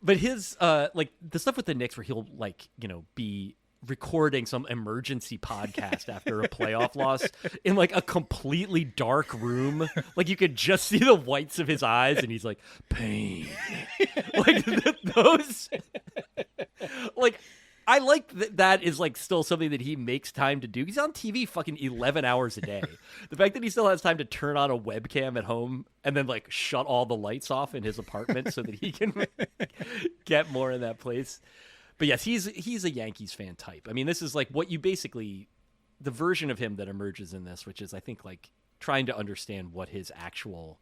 But his like the stuff with the Knicks where he'll like, be recording some emergency podcast after a playoff loss in like a completely dark room, like you could just see the whites of his eyes, and he's like, pain. Like those, like I like that is like still something that he makes time to do. He's on TV fucking 11 hours a day. The fact that he still has time to turn on a webcam at home and then like shut all the lights off in his apartment so that he can get more in that place. But yes, he's a Yankees fan type. I mean, this is like what you basically, the version of him that emerges in this, which is I think like trying to understand what his actual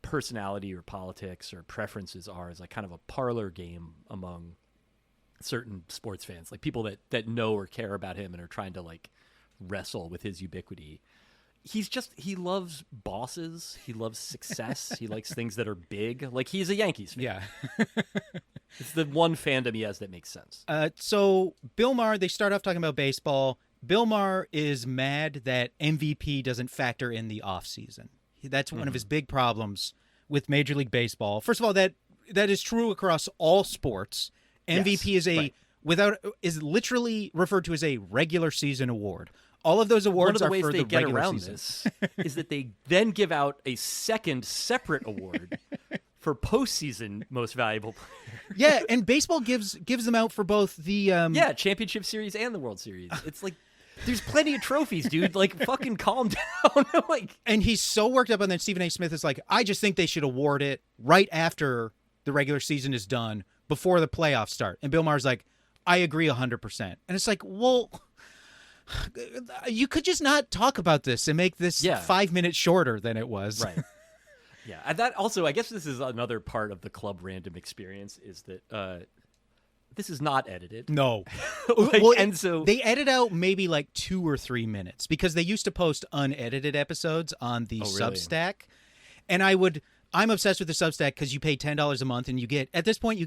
personality or politics or preferences are, is like kind of a parlor game among certain sports fans, like people that know or care about him and are trying to like wrestle with his ubiquity. He loves bosses. He loves success. He likes things that are big. Like he's a Yankees fan. Yeah. It's the one fandom he has that makes sense. So Bill Maher, they start off talking about baseball. Bill Maher is mad that MVP doesn't factor in the offseason. That's one of his big problems with Major League Baseball. First of all, that is true across all sports. MVP is literally referred to as a regular season award. All of those awards are for the regular season. One of the ways they get around this is that they then give out a second separate award for postseason most valuable player. Yeah, and baseball gives them out for both the championship series and the World Series. It's like there's plenty of trophies, dude. Like fucking calm down. Like, and he's so worked up, and then Stephen A. Smith is like, I just think they should award it right after the regular season is done, before the playoffs start. And Bill Maher's like, I agree 100%. And it's like, well, you could just not talk about this and make this 5 minutes shorter than it was. Right. Yeah. And that also, I guess this is another part of the Club Random experience, is that this is not edited. No. And so they edit out maybe like 2 or 3 minutes, because they used to post unedited episodes on the Substack. And I'm obsessed with the Substack because you pay $10 a month and you get, at this point,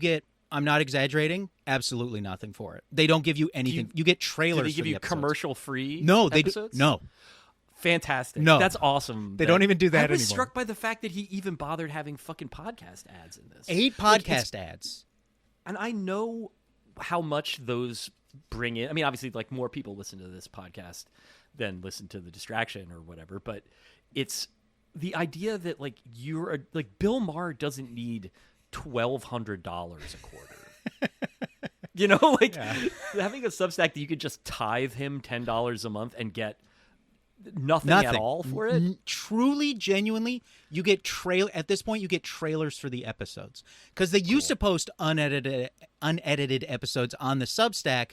I'm not exaggerating, absolutely nothing for it. They don't give you anything. You get trailers. Do they give you commercial-free episodes? No. Fantastic. No. That's awesome. They don't even do that anymore. I was struck by the fact that he even bothered having fucking podcast ads in this. 8 podcast ads. And I know how much those bring in. I mean, obviously, like, more people listen to this podcast than listen to The Distraction or whatever, but it's the idea that, like, Bill Maher doesn't need $1,200 a quarter. Having a Substack that you could just tithe him $10 a month and get nothing at all for it. Truly, genuinely, you get at this point you get trailers for the episodes, because they used to post unedited episodes on the Substack,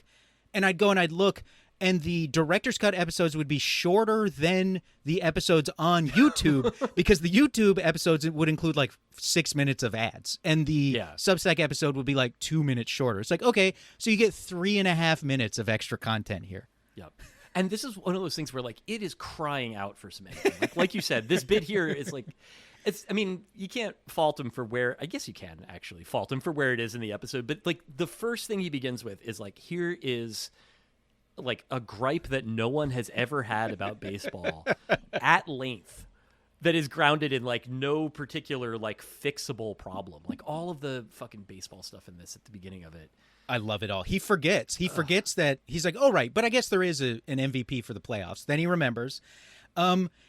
and I'd go and I'd look, and the director's cut episodes would be shorter than the episodes on YouTube because the YouTube episodes would include like 6 minutes of ads, and the Substack episode would be like 2 minutes shorter. It's like, okay, so you get 3.5 minutes of extra content here. Yep. And this is one of those things where, like, it is crying out for some editing. Like you said, this bit here is like, I mean, you can't fault him for I guess you can actually fault him for where it is in the episode, but like the first thing he begins with is like, here is like a gripe that no one has ever had about baseball at length, that is grounded in like no particular like fixable problem. Like all of the fucking baseball stuff in this at the beginning of it. I love it all. He forgets that he's like, oh, right, but I guess there is an MVP for the playoffs. Then he remembers.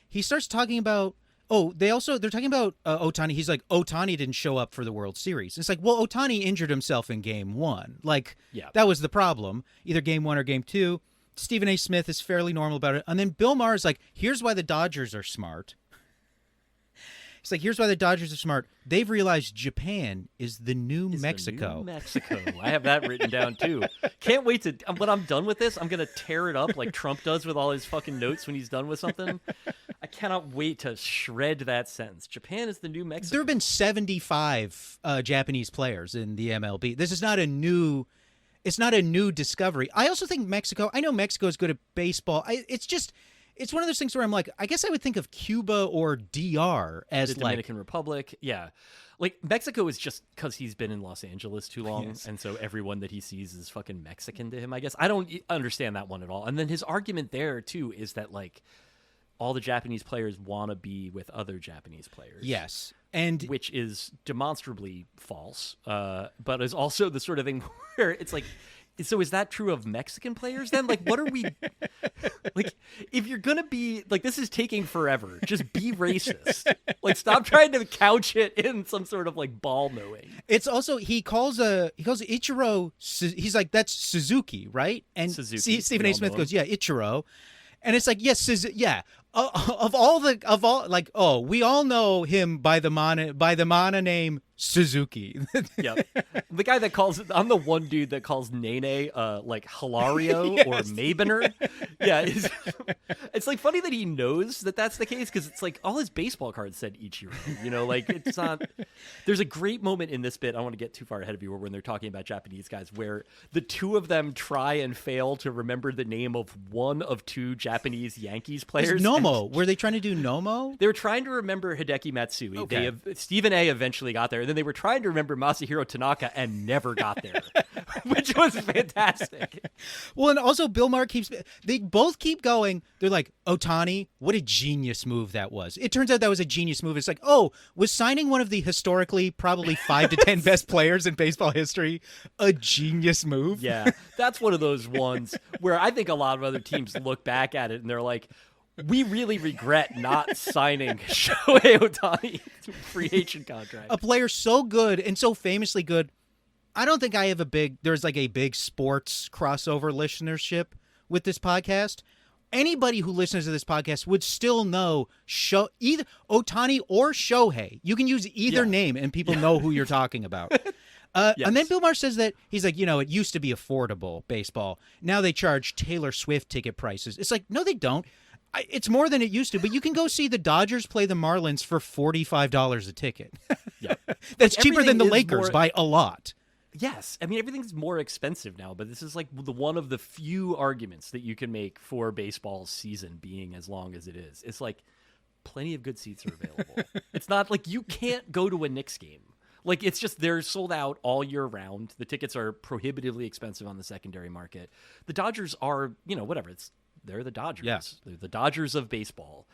He starts talking about, they're talking about Ohtani. He's like, Ohtani didn't show up for the World Series. It's like, well, Ohtani injured himself in Game 1. Like, that was the problem, either Game 1 or Game 2. Stephen A. Smith is fairly normal about it. And then Bill Maher is like, here's why the Dodgers are smart. It's like, here's why the Dodgers are smart. They've realized Japan is the new Mexico. The new Mexico. I have that written down, too. Can't wait when I'm done with this, I'm going to tear it up like Trump does with all his fucking notes when he's done with something. I cannot wait to shred that sentence. Japan is the new Mexico. There have been 75 Japanese players in the MLB. This is not a new... It's not a new discovery. I also think I know Mexico is good at baseball. It's one of those things where I'm like, I guess I would think of Cuba or DR as the Dominican Republic. Yeah. Like Mexico is just because he's been in Los Angeles too long. Yes. And so everyone that he sees is fucking Mexican to him, I guess. I don't understand that one at all. And then his argument there too is that like all the Japanese players want to be with other Japanese players. Yes. And which is demonstrably false, but is also the sort of thing where it's like, so is that true of Mexican players then? Like, what are we like? If you're gonna be like, this is taking forever. Just be racist. Like, stop trying to couch it in some sort of like ball knowing. It's also he calls Ichiro. He's like, that's Suzuki, right? And Suzuki, Stephen A. Smith goes, yeah, Ichiro, and it's like, yes, yeah. Of all, like, oh, we all know him by the mana name Suzuki. Yeah, the guy that calls I'm the one dude that calls Nene like Hilario yes. or Mabener. Yeah, it's like funny that he knows that that's the case, because it's like all his baseball cards said Ichiro. You know, like, it's not. There's a great moment in this bit. I don't want to get too far ahead of you, when they're talking about Japanese guys, where the two of them try and fail to remember the name of one of two Japanese Yankees players. Nomo. Were they trying to do Nomo? They were trying to remember Hideki Matsui. Okay. Stephen A. eventually got there. And then they were trying to remember Masahiro Tanaka and never got there, which was fantastic. Well, and also Bill Maher they both keep going. They're like, Ohtani, what a genius move that was. It turns out that was a genius move. It's like, oh, was signing one of the historically probably 5 to 10 best players in baseball history a genius move? Yeah, that's one of those ones where I think a lot of other teams look back at it and they're like, we really regret not signing Shohei Ohtani to a free agent contract. A player so good and so famously good. I don't think there's like a big sports crossover listenership with this podcast. Anybody who listens to this podcast would still know either Ohtani or Shohei. You can use either name and people know who you're talking about. Yes. And then Bill Maher says that he's like, it used to be affordable, baseball. Now they charge Taylor Swift ticket prices. It's like, no, they don't. It's more than it used to, but you can go see the Dodgers play the Marlins for $45 a ticket. Yeah. That's cheaper than the Lakers by a lot. Yes. I mean, everything's more expensive now, but this is like one of the few arguments that you can make for baseball's season being as long as it is. It's like plenty of good seats are available. It's not like you can't go to a Knicks game. Like, it's just they're sold out all year round. The tickets are prohibitively expensive on the secondary market. The Dodgers are, whatever. They're the Dodgers. Yeah. They're the Dodgers of baseball.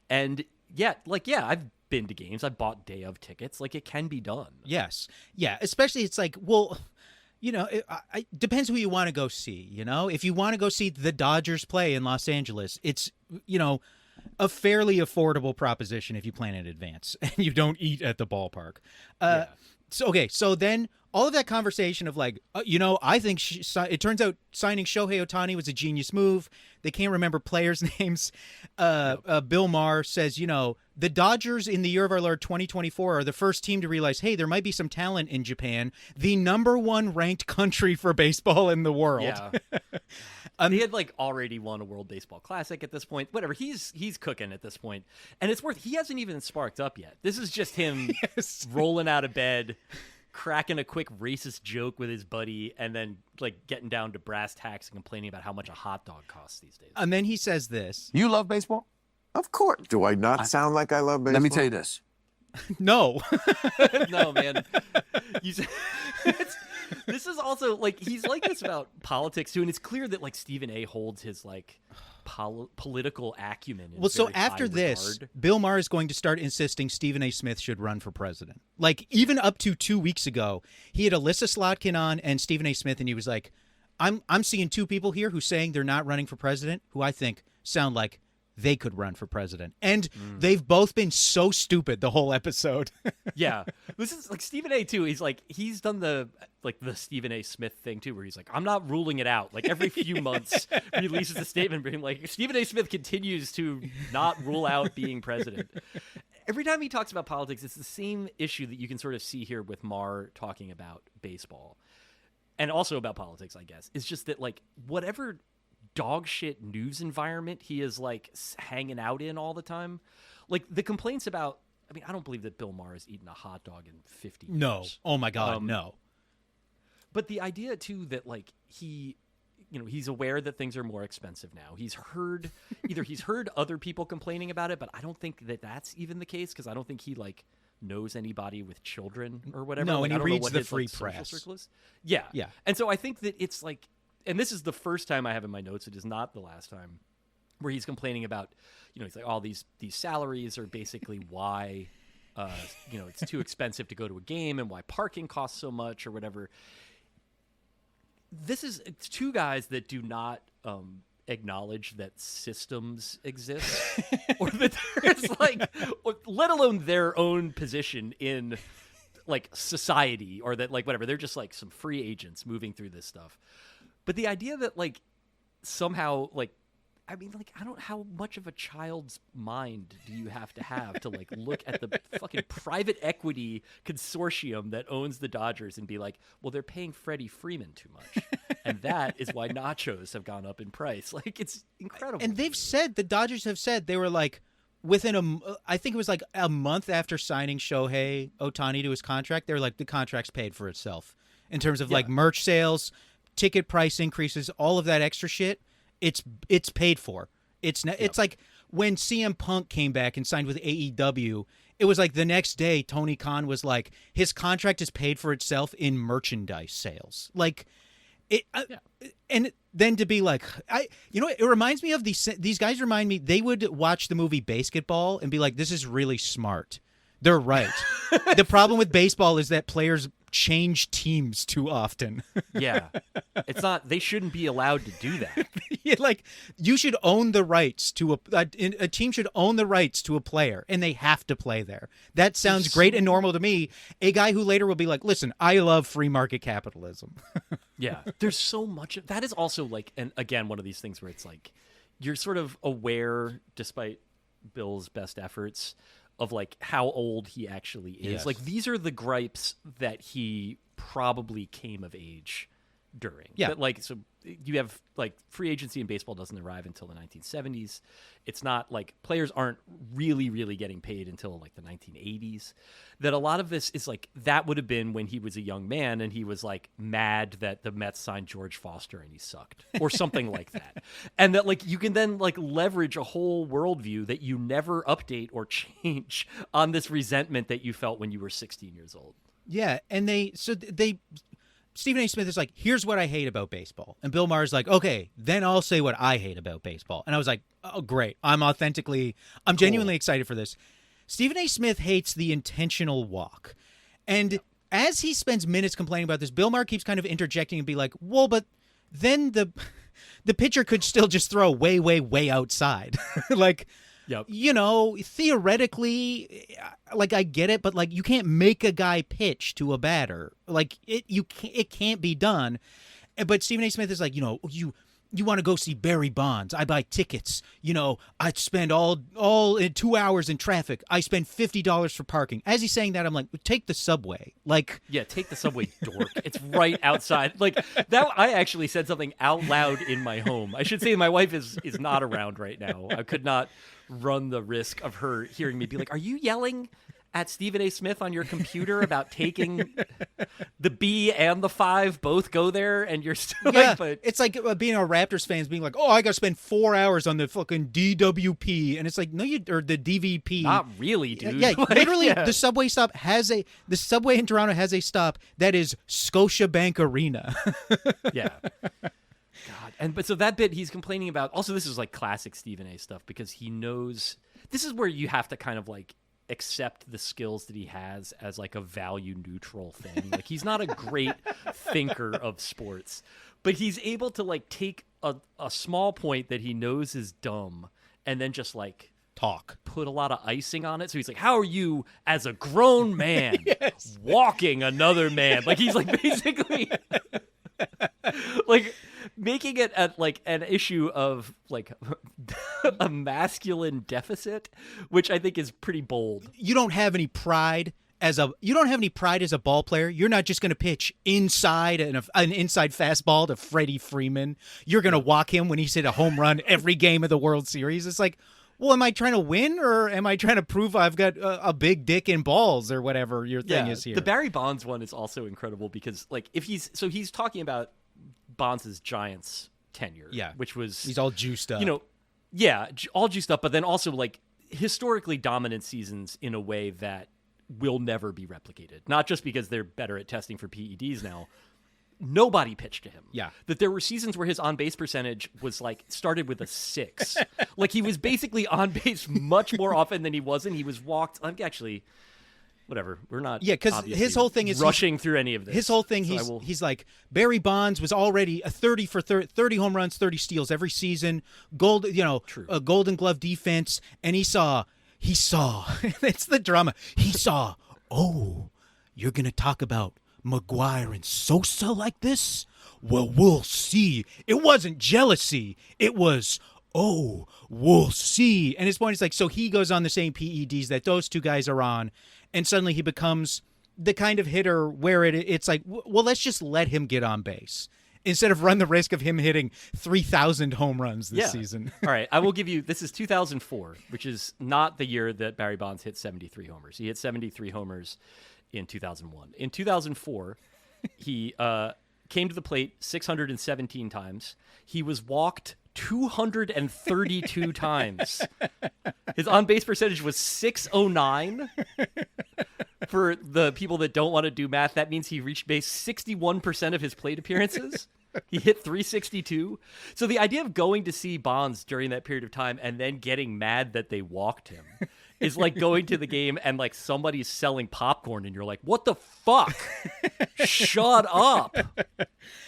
And I've been to games. I bought day of tickets. Like, it can be done. Yes. Yeah. Especially it's like, well, it depends who you want to go see. If you want to go see the Dodgers play in Los Angeles, it's, a fairly affordable proposition if you plan in advance and you don't eat at the ballpark. So then all of that conversation of like, I think it turns out signing Shohei Ohtani was a genius move. They can't remember players' names. Bill Maher says, the Dodgers in the year of our Lord 2024 are the first team to realize, hey, there might be some talent in Japan, the #1 ranked country for baseball in the world. Yeah. He had like already won a World Baseball Classic at this point. Whatever, he's cooking at this point. And he hasn't even sparked up yet. This is just him rolling out of bed, cracking a quick racist joke with his buddy, and then like getting down to brass tacks and complaining about how much a hot dog costs these days. And then he says this. You love baseball? Of course. Do I not sound like I love baseball? Let me tell you this. No. No, man. This is also like, he's like this about politics too, and it's clear that like Stephen A. holds his like political acumen in so very after high this, regard. Bill Maher is going to start insisting Stephen A. Smith should run for president. Like, even up to 2 weeks ago, he had Alyssa Slotkin on and Stephen A. Smith, and he was like, I'm seeing two people here who's saying they're not running for president, who I think sound like they could run for president. And they've both been so stupid the whole episode. Yeah. This is like Stephen A. too. He's done the Stephen A. Smith thing too, where he's like, I'm not ruling it out. Like, every few months releases a statement being like, Stephen A. Smith continues to not rule out being president. Every time he talks about politics, it's the same issue that you can sort of see here with Maher talking about baseball and also about politics, I guess. It's just that like whatever dog shit news environment he is like hanging out in all the time, like the complaints about, I mean, I don't believe that Bill Maher has eaten a hot dog in 50 years. No. Oh my God, no. But the idea too that like he's aware that things are more expensive now. He's heard other people complaining about it, but I don't think that that's even the case, because I don't think he like knows anybody with children or whatever. No, like, and he I don't know reads what the his, free like, social press. circle is. Yeah. Yeah. And so I think that it's like, and this is the first time I have in my notes, it is not the last time, where he's complaining about, he's like, all these salaries are basically why it's too expensive to go to a game and why parking costs so much or whatever. It's two guys that do not acknowledge that systems exist or that there's let alone their own position in society, or that whatever, they're just some free agents moving through this stuff. But the idea that somehow I don't, how much of a child's mind do you have to look at the fucking private equity consortium that owns the Dodgers and be like, well, they're paying Freddie Freeman too much. And that is why nachos have gone up in price. It's incredible. And the Dodgers have said they were within I think it was a month after signing Shohei Ohtani to his contract, they were like, the contract's paid for itself in terms of merch sales, ticket price increases, all of that extra shit. It's paid for. It's like when CM Punk came back and signed with AEW, it was the next day Tony Khan was like, his contract is paid for itself in merchandise sales. And then to be it reminds me of these guys remind me, they would watch the movie Basketball and be like, this is really smart. They're right. The problem with baseball is that players change teams too often. Yeah. It's not, they shouldn't be allowed to do that. You should own the rights to a team should own the rights to a player, and they have to play there. That sounds great and normal to me. A guy who later will be like, listen, I love free market capitalism. Yeah. There's so much of that. Is also and again, one of these things where it's you're sort of aware, despite Bill's best efforts, of how old he actually is. Yes. These are the gripes that he probably came of age during. Yeah. But so you have free agency in baseball doesn't arrive until the 1970s. It's not players aren't really getting paid until the 1980s. That a lot of this is that would have been when he was a young man and he was mad that the Mets signed George Foster and he sucked or something like that. And that you can then leverage a whole worldview that you never update or change on this resentment that you felt when you were 16 years old. Yeah, and Stephen A. Smith is like, here's what I hate about baseball. And Bill Maher's like, okay, then I'll say what I hate about baseball. And I was like, oh, great. I'm genuinely excited for this. Stephen A. Smith hates the intentional walk. And as he spends minutes complaining about this, Bill Maher keeps kind of interjecting and be like, well, but then the pitcher could still just throw way outside. Yep. Theoretically, I get it, but you can't make a guy pitch to a batter. It can't be done. But Stephen A. Smith is like, you want to go see Barry Bonds? I buy tickets. I spend all in 2 hours in traffic. I spend $50 for parking. As he's saying that, I'm like, take the subway. Yeah, take the subway, dork. It's right outside. That. I actually said something out loud in my home. I should say my wife is not around right now. I could not run the risk of her hearing me be like, are you yelling at Stephen A. Smith on your computer about taking the B and the 5 both go there, and you're still but it's like being a Raptors fans being like, oh, I got to spend 4 hours on the fucking DWP, and it's like, no, or the DVP. Not really, dude. Yeah, literally, the subway in Toronto has a stop that is Scotiabank Arena. Yeah. God, but so that bit he's complaining about. Also, this is classic Stephen A. stuff because he knows this is where you have to kind of accept the skills that he has as a value neutral thing. He's not a great thinker of sports, but he's able to take a small point that he knows is dumb and then just put a lot of icing on it. So he's like, how are you as a grown man walking another man? He's basically making it an issue of a masculine deficit, which I think is pretty bold. You don't have any pride as a ball player. You're not just going to pitch inside an inside fastball to Freddie Freeman. You're going to walk him when he's hit a home run every game of the World Series. It's well, am I trying to win or am I trying to prove I've got a big dick in balls or whatever your thing is here? The Barry Bonds one is also incredible because if he's talking about Bonds' Giants tenure, which was he's all juiced up, all juiced up, but then also historically dominant seasons in a way that will never be replicated. Not just because they're better at testing for PEDs now. Nobody pitched to him. Yeah. That there were seasons where his on-base percentage was started with a 6. He was basically on base much more often than he wasn't. He was walked. Actually, whatever. We're not. Yeah, because obviously his whole thing is rushing through any of this. His whole thing, So he's like, Barry Bonds was already a 30 for 30 home runs, 30 steals every season, a Golden Glove defense, and he saw, it's the drama. He saw, oh, you're gonna talk about McGuire and Sosa like this? Well, we'll see. It wasn't jealousy. It was, oh, we'll see. And his point is like, so he goes on the same PEDs that those two guys are on, and suddenly he becomes the kind of hitter where it's like, well, let's just let him get on base instead of run the risk of him hitting 3,000 home runs this season. All right, I will give you, this is 2004, which is not the year that Barry Bonds hit 73 homers. He hit 73 homers in 2001. In 2004, he came to the plate 617 times. He was walked 232 times. His on-base percentage was 609. For the people that don't want to do math, that means he reached base 61% of his plate appearances. He hit 362. So the idea of going to see Bonds during that period of time and then getting mad that they walked him is like going to the game and like somebody's selling popcorn and you're like, what the fuck? Shut up.